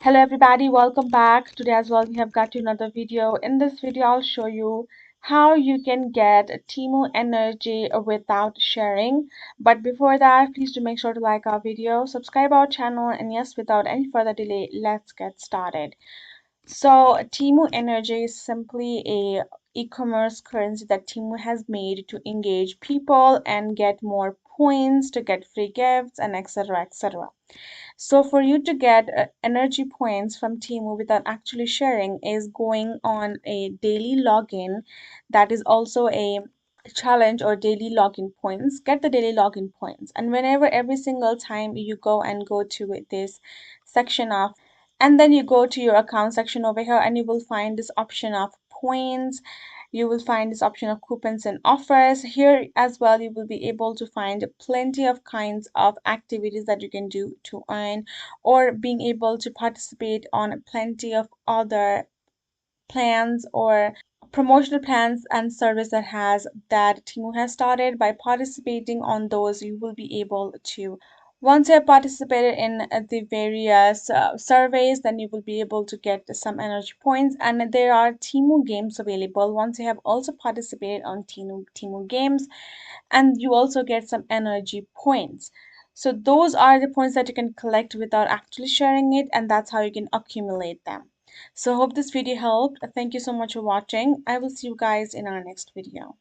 Hello everybody, welcome back. Today as well we have got to another video. In this video I'll show you how you can get Temu energy without sharing. But before that, please do make sure to like our video, subscribe our channel, and yes, without any further delay, let's get started. So Temu Energy is simply a e-commerce currency that Temu has made to engage people and get more points, to get free gifts, and etc etc. So for you to get energy points from Temu without actually sharing is going on a daily login. That is also a challenge, or daily login points. Get the daily login points, and whenever every single time you go to this section of, and then you go to your account section over here, and you will find this option of points. You will find this option of coupons and offers. Here as well you will be able to find plenty of kinds of activities that you can do to earn, or being able to participate on plenty of other plans or promotional plans and service that Temu has started. By participating on those, you will be able to, once you have participated in the various surveys, then you will be able to get some energy points. And there are Temu games available. Once you have also participated on Temu games, and you also get some energy points. So those are the points that you can collect without actually sharing it, and that's how you can accumulate them. So hope this video helped. Thank you so much for watching. I will see you guys in our next video.